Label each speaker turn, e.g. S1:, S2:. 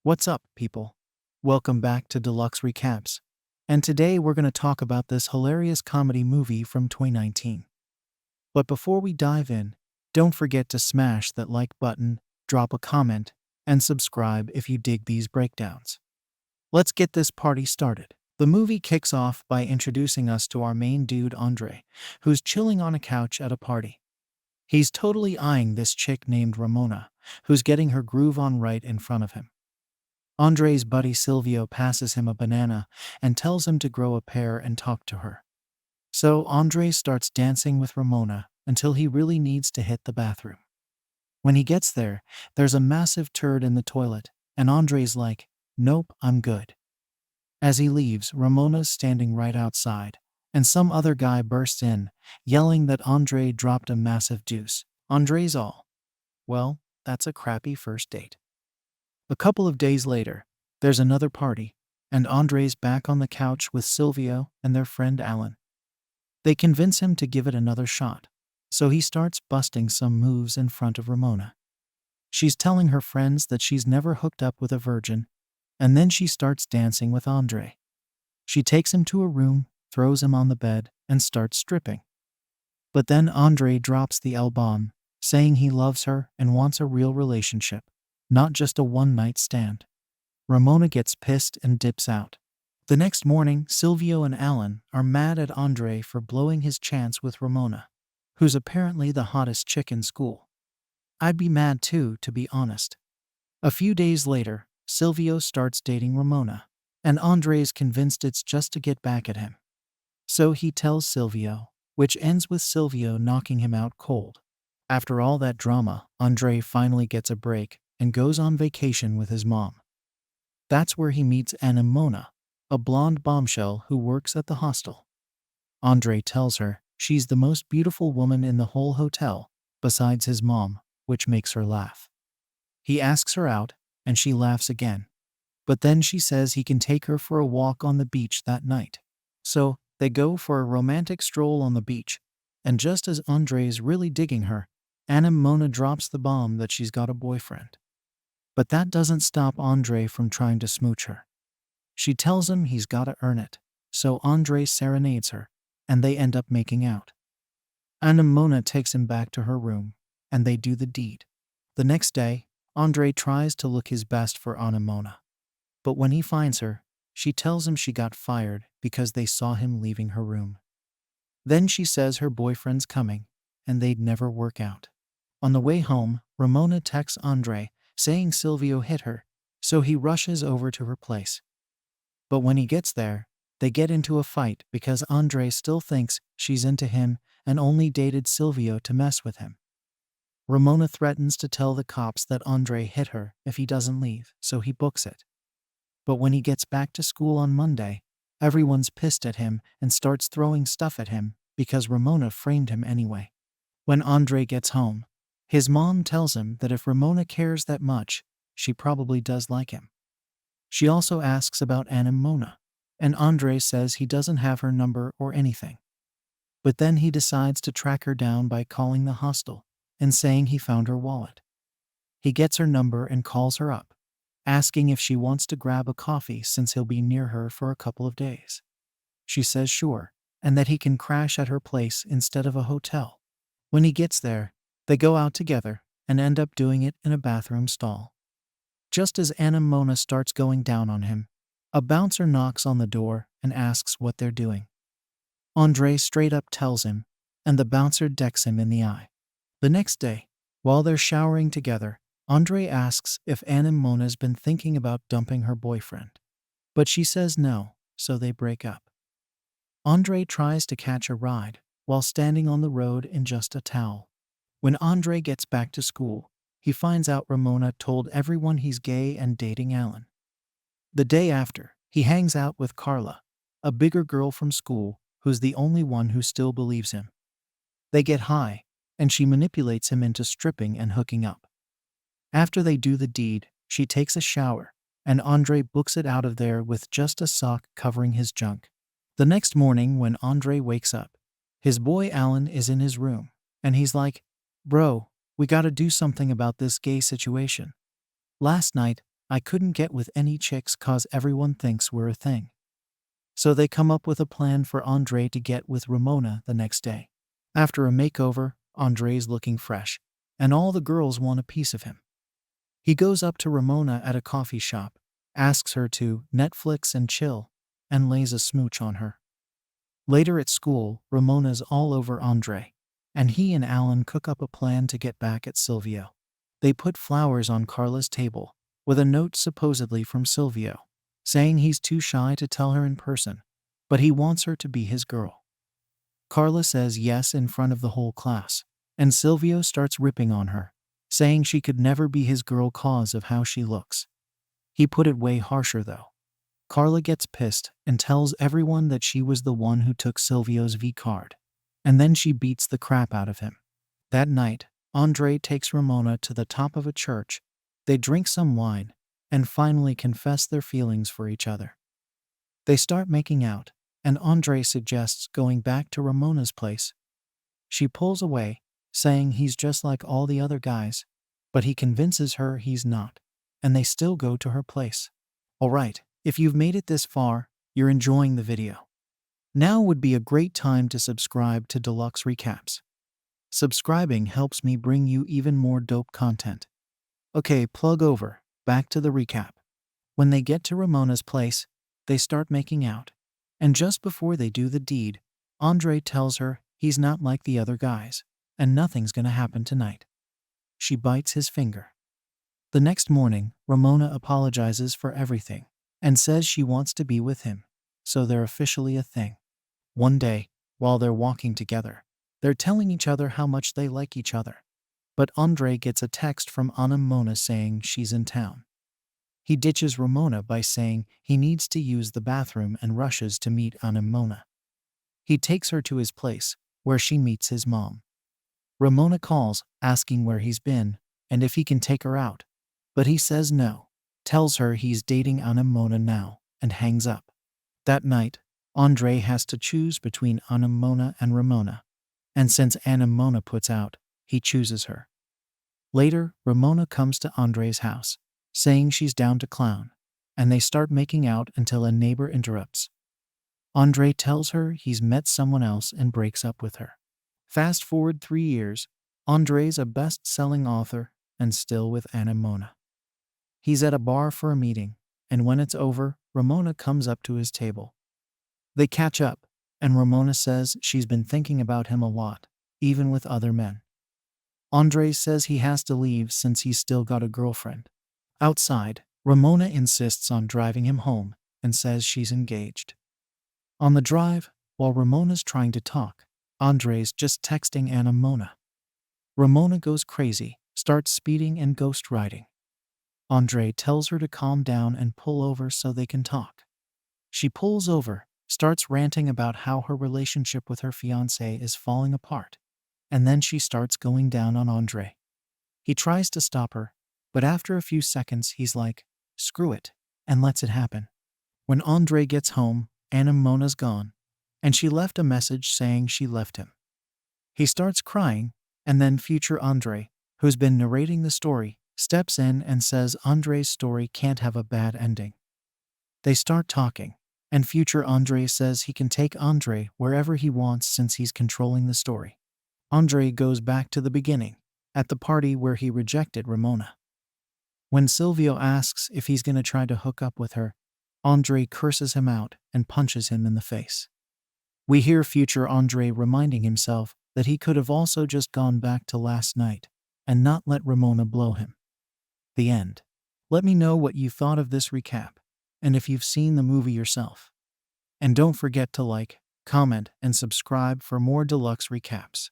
S1: What's up, people? Welcome back to Deluxe Recaps. And today we're going to talk about this hilarious comedy movie from 2019. But before we dive in, don't forget to smash that like button, drop a comment, and subscribe if you dig these breakdowns. Let's get this party started. The movie kicks off by introducing us to our main dude, Andre, who's chilling on a couch at a party. He's totally eyeing this chick named Ramona, who's getting her groove on right in front of him. Andre's buddy Silvio passes him a banana and tells him to grow a pair and talk to her. So Andre starts dancing with Ramona until he really needs to hit the bathroom. When he gets there, there's a massive turd in the toilet, and Andre's like, "Nope, I'm good." As he leaves, Ramona's standing right outside, and some other guy bursts in, yelling that Andre dropped a massive deuce. Andre's all, "Well, that's a crappy first date." A couple of days later, there's another party, and Andre's back on the couch with Silvio and their friend Alan. They convince him to give it another shot, so he starts busting some moves in front of Ramona. She's telling her friends that she's never hooked up with a virgin, and then she starts dancing with Andre. She takes him to a room, throws him on the bed, and starts stripping. But then Andre drops the L-bomb, saying he loves her and wants a real relationship, not just a one-night stand. Ramona gets pissed and dips out. The next morning, Silvio and Alan are mad at Andre for blowing his chance with Ramona, who's apparently the hottest chick in school. I'd be mad too, to be honest. A few days later, Silvio starts dating Ramona, and Andre is convinced it's just to get back at him. So he tells Silvio, which ends with Silvio knocking him out cold. After all that drama, Andre finally gets a break and goes on vacation with his mom. That's where he meets Anemona, a blonde bombshell who works at the hostel. Andre tells her she's the most beautiful woman in the whole hotel, besides his mom, which makes her laugh. He asks her out, and she laughs again. But then she says he can take her for a walk on the beach that night. So, they go for a romantic stroll on the beach, and just as Andre is really digging her, Anemona drops the bomb that she's got a boyfriend. But that doesn't stop Andre from trying to smooch her. She tells him he's gotta earn it, so Andre serenades her, and they end up making out. Anemona takes him back to her room, and they do the deed. The next day, Andre tries to look his best for Anemona. But when he finds her, she tells him she got fired because they saw him leaving her room. Then she says her boyfriend's coming, and they'd never work out. On the way home, Ramona texts Andre, saying Silvio hit her, so he rushes over to her place. But when he gets there, they get into a fight because Andre still thinks she's into him and only dated Silvio to mess with him. Ramona threatens to tell the cops that Andre hit her if he doesn't leave, so he books it. But when he gets back to school on Monday, everyone's pissed at him and starts throwing stuff at him because Ramona framed him anyway. When Andre gets home, his mom tells him that if Ramona cares that much, she probably does like him. She also asks about Anemona, and Andre says he doesn't have her number or anything. But then he decides to track her down by calling the hostel and saying he found her wallet. He gets her number and calls her up, asking if she wants to grab a coffee since he'll be near her for a couple of days. She says sure, and that he can crash at her place instead of a hotel. When he gets there, they go out together and end up doing it in a bathroom stall. Just as Anemona starts going down on him, a bouncer knocks on the door and asks what they're doing. Andre straight up tells him, and the bouncer decks him in the eye. The next day, while they're showering together, Andre asks if Anemona's been thinking about dumping her boyfriend. But she says no, so they break up. Andre tries to catch a ride while standing on the road in just a towel. When Andre gets back to school, he finds out Ramona told everyone he's gay and dating Alan. The day after, he hangs out with Carla, a bigger girl from school who's the only one who still believes him. They get high, and she manipulates him into stripping and hooking up. After they do the deed, she takes a shower, and Andre books it out of there with just a sock covering his junk. The next morning when Andre wakes up, his boy Alan is in his room, and he's like, "Bro, we gotta do something about this gay situation. Last night, I couldn't get with any chicks cause everyone thinks we're a thing. So they come up with a plan for Andre to get with Ramona the next day. After a makeover, Andre's looking fresh, and all the girls want a piece of him. He goes up to Ramona at a coffee shop, asks her to Netflix and chill, and lays a smooch on her. Later at school, Ramona's all over Andre, and he and Alan cook up a plan to get back at Silvio. They put flowers on Carla's table, with a note supposedly from Silvio, saying he's too shy to tell her in person, but he wants her to be his girl. Carla says yes in front of the whole class, and Silvio starts ripping on her, saying she could never be his girl cause of how she looks. He put it way harsher though. Carla gets pissed and tells everyone that she was the one who took Silvio's V card, and then she beats the crap out of him. That night, Andre takes Ramona to the top of a church. They drink some wine and finally confess their feelings for each other. They start making out, and Andre suggests going back to Ramona's place. She pulls away, saying he's just like all the other guys, but he convinces her he's not, and they still go to her place. Alright, if you've made it this far, you're enjoying the video. Now would be a great time to subscribe to Deluxe Recaps. Subscribing helps me bring you even more dope content. Okay, plug over, back to the recap. When they get to Ramona's place, they start making out, and just before they do the deed, Andre tells her he's not like the other guys, and nothing's gonna happen tonight. She bites his finger. The next morning, Ramona apologizes for everything and says she wants to be with him, so they're officially a thing. One day, while they're walking together, they're telling each other how much they like each other. But Andre gets a text from Anemona saying she's in town. He ditches Ramona by saying he needs to use the bathroom and rushes to meet Anemona. He takes her to his place, where she meets his mom. Ramona calls, asking where he's been and if he can take her out, but he says no, tells her he's dating Anemona now, and hangs up. That night, Andre has to choose between Anemona and Ramona, and since Anemona puts out, he chooses her. Later, Ramona comes to Andre's house, saying she's down to clown, and they start making out until a neighbor interrupts. Andre tells her he's met someone else and breaks up with her. Fast forward 3 years, Andre's a best-selling author and still with Anemona. He's at a bar for a meeting, and when it's over, Ramona comes up to his table. They catch up, and Ramona says she's been thinking about him a lot, even with other men. Andre says he has to leave since he's still got a girlfriend. Outside, Ramona insists on driving him home and says she's engaged. On the drive, while Ramona's trying to talk, Andre's just texting Anemona. Ramona goes crazy, starts speeding and ghost riding. Andre tells her to calm down and pull over so they can talk. She pulls over, starts ranting about how her relationship with her fiancé is falling apart, and then she starts going down on Andre. He tries to stop her, but after a few seconds he's like, screw it, and lets it happen. When Andre gets home, Anemona's gone, and she left a message saying she left him. He starts crying, and then future Andre, who's been narrating the story, steps in and says Andre's story can't have a bad ending. They start talking, and future Andre says he can take Andre wherever he wants since he's controlling the story. Andre goes back to the beginning, at the party where he rejected Ramona. When Silvio asks if he's going to try to hook up with her, Andre curses him out and punches him in the face. We hear future Andre reminding himself that he could have also just gone back to last night and not let Ramona blow him. The end. Let me know what you thought of this recap, and if you've seen the movie yourself. And don't forget to like, comment, and subscribe for more deluxe recaps.